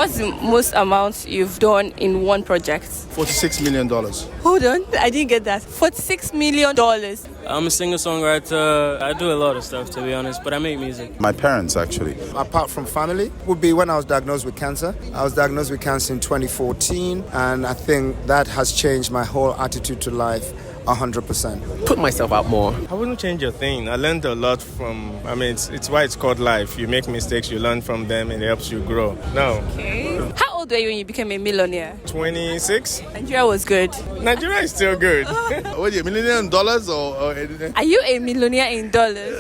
What's the most amount you've done in one project? $46 million. Hold on, I didn't get that. $46 million. I'm a singer-songwriter. I do a lot of stuff, to be honest, but I make music. My parents, actually. Apart from family, would be when I was diagnosed with cancer. I was diagnosed with cancer in 2014, and I think that has changed my whole attitude to life 100%. Put myself out more. I wouldn't change a thing. I learned a lot from, it's why it's called life. You make mistakes, you learn from them, and it helps you grow. No. Okay. How old were you when you became a millionaire? 26. Nigeria was good. Nigeria is still good. What are you, a millionaire in dollars or anything? Are you a millionaire in dollars?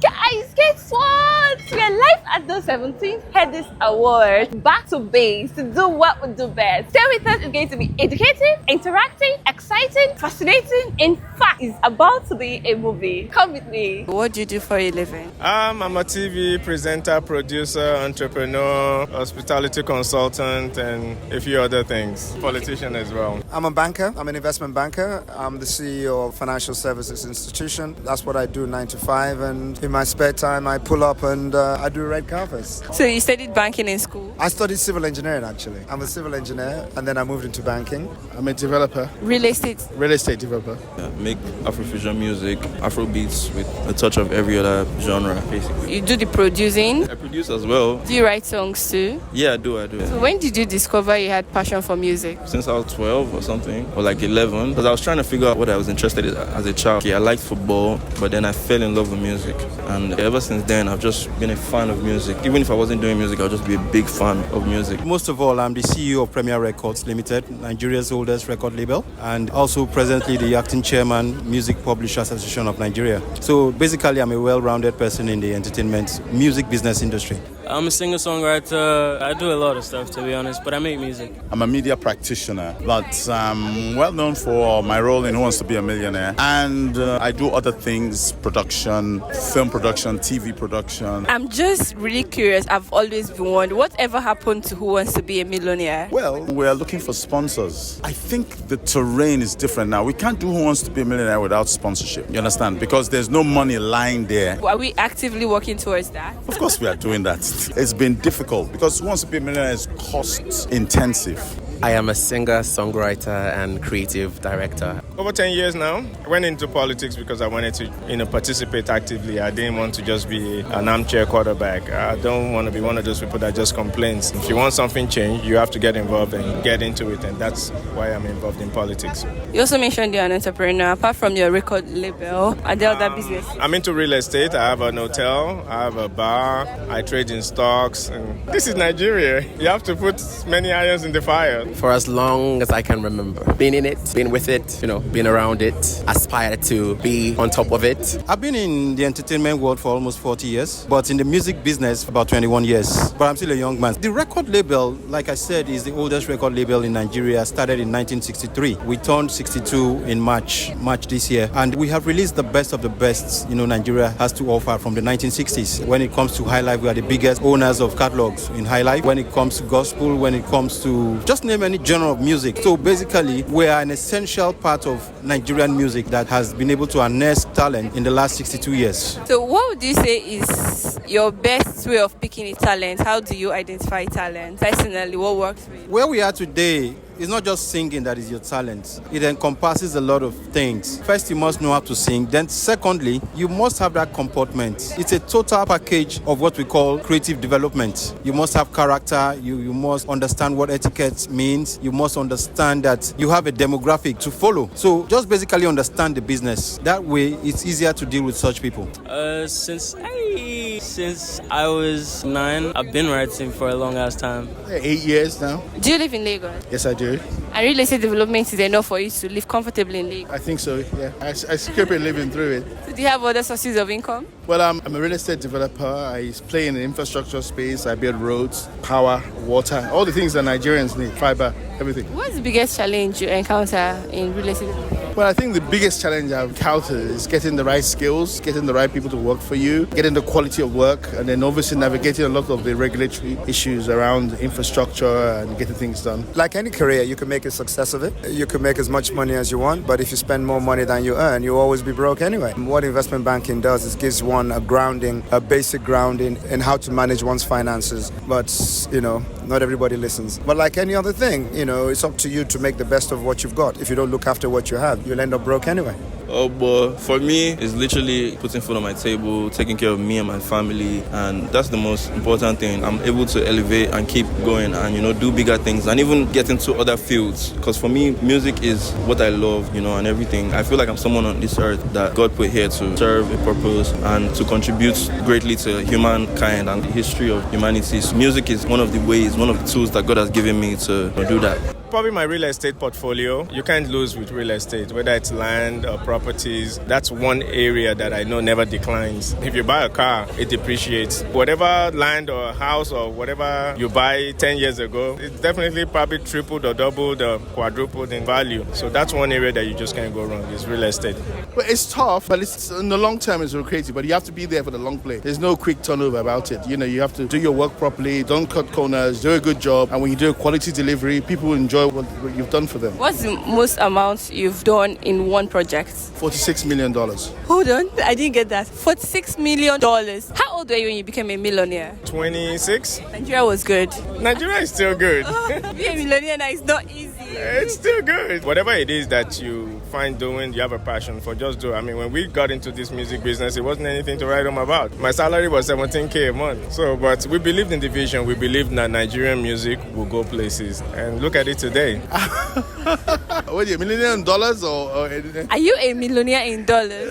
Guys, guess what? We are live at the 17th Headies Award. Back to base to do what we do best. Stay with us. It's going to be educative, interactive, exciting, fascinating. In fact, it's about to be a movie. Come with me. What do you do for a living? I'm a TV presenter, producer, entrepreneur, hospitality consultant, and a few other things. Politician as well. I'm a banker. I'm an investment banker. I'm the CEO of financial services institution. That's what I do 9 to 5. And in my spare time, I pull up and I do red carpets. So you studied banking in school? I studied civil engineering, actually. I'm a civil engineer, and then I moved into banking. I'm a developer. Real estate? Real estate developer. Make Afrofusion music, Afro beats with a touch of every other genre, basically. You do the producing? I produce as well. Do you write songs too? Yeah, I do. So when did you discover you had passion for music? Since I was 12 or something, or like 11, because I was trying to figure out what I was interested in as a child. I liked football, but then I fell in love with music. And ever since then, I've just been a fan of music. Even if I wasn't doing music, I'll just be a big fan of music. Most of all, I'm the CEO of Premier Records Limited, Nigeria's oldest record label, and also presently the acting chairman, Music Publishers Association of Nigeria. So basically, I'm a well-rounded person in the entertainment music business industry. I'm a singer-songwriter. I do a lot of stuff, to be honest, but I make music. I'm a media practitioner, but I'm well known for my role in Who Wants to Be a Millionaire. And I do other things, production, film production, TV production. I'm just really curious. I've always been wondering, whatever happened to Who Wants to Be a Millionaire? Well, we're looking for sponsors. I think the terrain is different now. We can't do Who Wants to Be a Millionaire without sponsorship. You understand? Because there's no money lying there. Are we actively working towards that? Of course we are doing that. It's been difficult because Who Wants to Be a Millionaire is cost intensive. I am a singer, songwriter, and creative director. Over 10 years now. I went into politics because I wanted to, participate actively. I didn't want to just be an armchair quarterback. I don't want to be one of those people that just complains. If you want something changed, you have to get involved and get into it, and that's why I'm involved in politics. You also mentioned you're an entrepreneur. Apart from your record label, are there other businesses? I'm into real estate. I have an hotel. I have a bar. I trade in stocks. And this is Nigeria. You have to put many irons in the fire. For as long as I can remember. Being in it, being with it, being around it, aspire to be on top of it. I've been in the entertainment world for almost 40 years, but in the music business for about 21 years. But I'm still a young man. The record label, like I said, is the oldest record label in Nigeria, started in 1963. We turned 62 in March this year. And we have released the best of the best, Nigeria has to offer from the 1960s. When it comes to high life, we are the biggest owners of catalogs in high life. When it comes to gospel, when it comes to just name any genre of music. So basically, we are an essential part of Nigerian music that has been able to harness talent in the last 62 years. So what would you say is your best way of picking a talent? How do you identify talent? Personally, what works for you? Where we are today, it's not just singing that is your talent. It encompasses a lot of things. First, you must know how to sing. Then secondly, you must have that comportment. It's a total package of what we call creative development. You must have character. You must understand what etiquette means. You must understand that you have a demographic to follow. So just basically understand the business. That way, it's easier to deal with such people. Since I was 9, I've been writing for a long ass time. 8 years now. Do you live in Lagos? Yes, I do. And real estate development is enough for you to live comfortably in Lagos? I think so, yeah. I scrape a living through it. So do you have other sources of income? Well, I'm a real estate developer. I play in the infrastructure space. I build roads, power, water, all the things that Nigerians need, fiber, everything. What's the biggest challenge you encounter in real estate development? Well, I think the biggest challenge I've encountered is getting the right skills, getting the right people to work for you, getting the quality of work, and then obviously navigating a lot of the regulatory issues around infrastructure and getting things done. Like any career, you can make a success of it. You can make as much money as you want, but if you spend more money than you earn, you'll always be broke anyway. What investment banking does is gives one a basic grounding in how to manage one's finances. But, Not everybody listens. But like any other thing, you know, it's up to you to make the best of what you've got. If you don't look after what you have, you'll end up broke anyway. Oh, but for me, it's literally putting food on my table, taking care of me and my family, and that's the most important thing. I'm able to elevate and keep going and, you know, do bigger things and even get into other fields. Because for me, music is what I love, you know, and everything. I feel like I'm someone on this earth that God put here to serve a purpose and to contribute greatly to humankind and the history of humanity. So music is one of the ways, one of the tools that God has given me to do that. Probably my real estate portfolio. You can't lose with real estate, whether it's land or properties. That's one area that I know never declines. If you buy a car, it depreciates. Whatever land or house or whatever you buy 10 years ago, it's definitely probably tripled or doubled or quadrupled in value. So that's one area that you just can't go wrong, is real estate. Well, it's tough, but it's in the long term it's lucrative. But you have to be there for the long play. There's no quick turnover about it. You know, you have to do your work properly, don't cut corners, do a good job. And when you do a quality delivery, people enjoy what you've done for them. What's the most amount you've done in one project? $46 million. Hold on, I didn't get that. $46 million. How old were you when you became a millionaire? 26. Nigeria was good. Nigeria is still good. Being a millionaire now is not easy. It's still good. Whatever it is that you find doing, you have a passion for, just do. I mean, when we got into this music business, it wasn't anything to write home about. My salary was $17,000 a month. So, but we believed in the vision. We believed that Nigerian music will go places. And look at it today. What are you, a millionaire in dollars or anything? Are you a millionaire in dollars?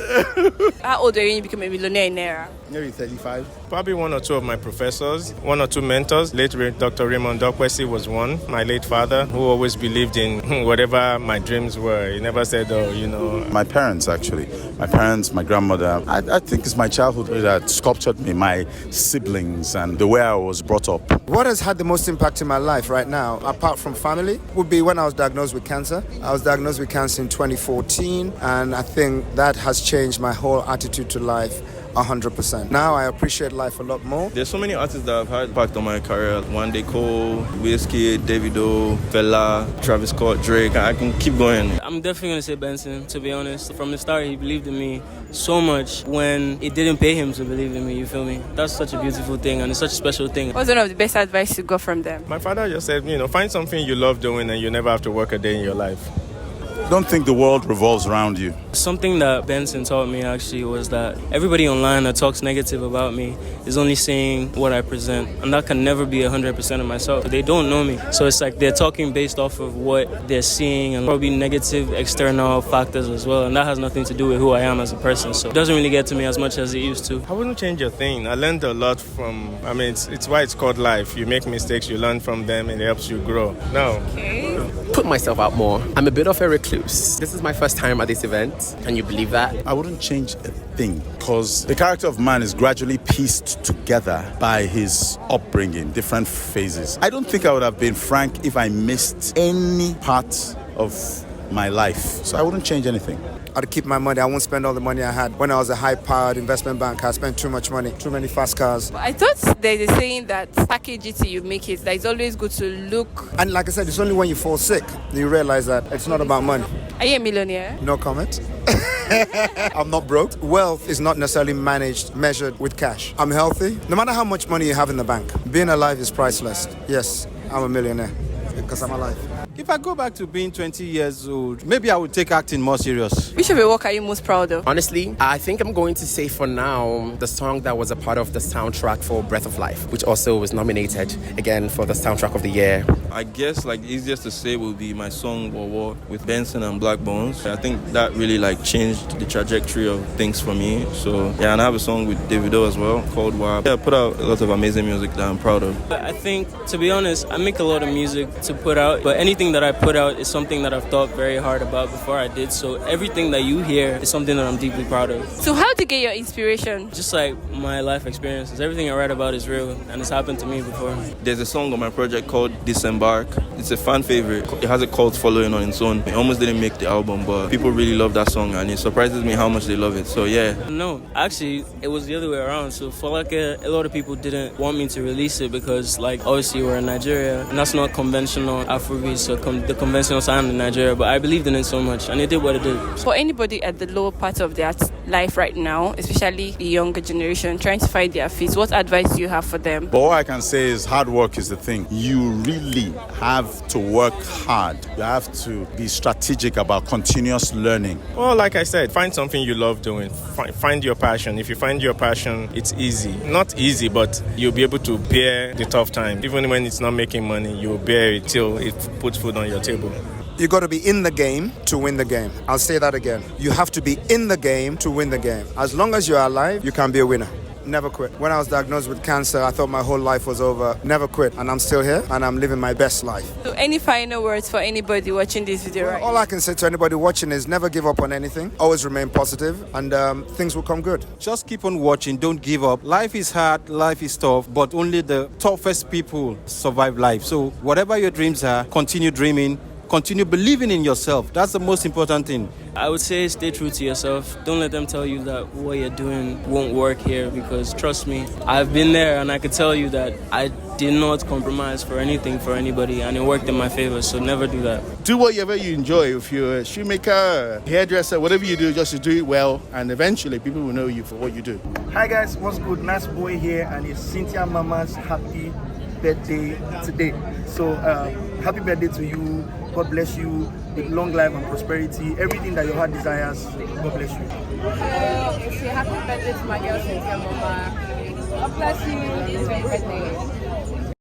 How old were you when you became a millionaire in naira? Maybe 35. Probably one or two of my professors, one or two mentors. Late Dr. Raymond Dokwesi was one, my late father, who always believed in whatever my dreams were. He never said, oh, you know. My parents, actually. My parents, my grandmother. I think it's my childhood that sculptured me, my siblings, and the way I was brought up. What has had the most impact in my life right now, apart from family, would be when I was diagnosed with cancer. I was diagnosed with cancer in 2014, and I think that has changed my whole attitude to life 100%. Now I appreciate life a lot more. There's so many artists that have had impact on my career. One Day Cole, Wizkid, Davido, Fela, Travis Scott, Drake. I can keep going. I'm definitely going to say Benson, to be honest. From the start, he believed in me so much when it didn't pay him to believe in me, you feel me? That's such a beautiful thing and it's such a special thing. What's one of the best advice you got from them? My father just said, you know, find something you love doing and you never have to work a day in your life. Don't think the world revolves around you. Something that Benson taught me actually was that everybody online that talks negative about me is only saying what I present, and that can never be 100% of myself. They don't know me, so it's like they're talking based off of what they're seeing and probably negative external factors as well, and that has nothing to do with who I am as a person, so it doesn't really get to me as much as it used to. I wouldn't change a thing. I learned a lot from, it's why it's called life. You make mistakes, you learn from them, and it helps you grow. No. Okay. Put myself out more. I'm a bit of a recluse. This is my first time at this event. Can you believe that? I wouldn't change a thing because the character of man is gradually pieced together by his upbringing, different phases. I don't think I would have been frank if I missed any part of my life. So I wouldn't change anything. I'd keep my money. I won't spend all the money I had. When I was a high-powered investment bank, I spent too much money, too many fast cars. I thought there's a saying that package it till you make it, that it's always good to look. And like I said, it's only when you fall sick that you realize that it's not about money. Are you a millionaire? No comment. I'm not broke. Wealth is not necessarily measured with cash. I'm healthy. No matter how much money you have in the bank, being alive is priceless. Yes, I'm a millionaire because I'm alive. If I go back to being 20 years old, maybe I would take acting more serious. Which of your work are you most proud of? Honestly, I think I'm going to say for now the song that was a part of the soundtrack for Breath of Life, which also was nominated again for the soundtrack of the year. I guess like easiest to say would be my song War War with Benson and Black Bones. I think that really like changed the trajectory of things for me. So yeah, and I have a song with Davido as well called War. Yeah, I put out a lot of amazing music that I'm proud of. I think, to be honest, I make a lot of music to put out, but anything that I put out is something that I've thought very hard about before I did. So everything that you hear is something that I'm deeply proud of. So how to get your inspiration? Just like my life experiences. Everything I write about is real and it's happened to me before. There's a song on my project called December Embark. It's a fan favorite. It has a cult following on its own. It almost didn't make the album, but people really love that song, and it surprises me how much they love it. So yeah. No, actually, it was the other way around. So for like a lot of people didn't want me to release it because, like, obviously we're in Nigeria, and that's not conventional Afrobeat, so the conventional sound in Nigeria. But I believed in it so much, and it did what it did. For anybody at the lower part of their life right now, especially the younger generation trying to find their feet, what advice do you have for them? But all I can say is hard work is the thing. You really have to work hard. You have to be strategic about continuous learning. Well, like I said, find something you love doing. Find your passion. If you find your passion, it's easy. Not easy, but you'll be able to bear the tough time. Even when it's not making money, you'll bear it till it puts food on your table. You got to be in the game to win the game. I'll say that again. You have to be in the game to win the game. As long as you're alive, you can be a winner. Never quit. When I was diagnosed with cancer, I thought my whole life was over. Never quit. And I'm still here, and I'm living my best life. So any final words for anybody watching this video right now? All I can say to anybody watching is never give up on anything. Always remain positive, and things will come good. Just keep on watching. Don't give up. Life is hard. Life is tough. But only the toughest people survive life. So whatever your dreams are, continue dreaming. Continue believing in yourself. That's the most important thing. I would say stay true to yourself. Don't let them tell you that what you're doing won't work here, because trust me, I've been there, and I could tell you that I did not compromise for anything for anybody, and it worked in my favor. So never do that. Do whatever you enjoy. If you're a shoemaker, a hairdresser, whatever you do, just to do it well, and eventually people will know you for what you do. Hi guys, what's good? Nice boy here, and it's Cynthia Mama's happy birthday today. So happy birthday to you. God bless you with long life and prosperity. Everything that your heart desires, God bless you. Hello, it's a happy birthday to my girl Cynthia Mama. God bless you. It's your birthday.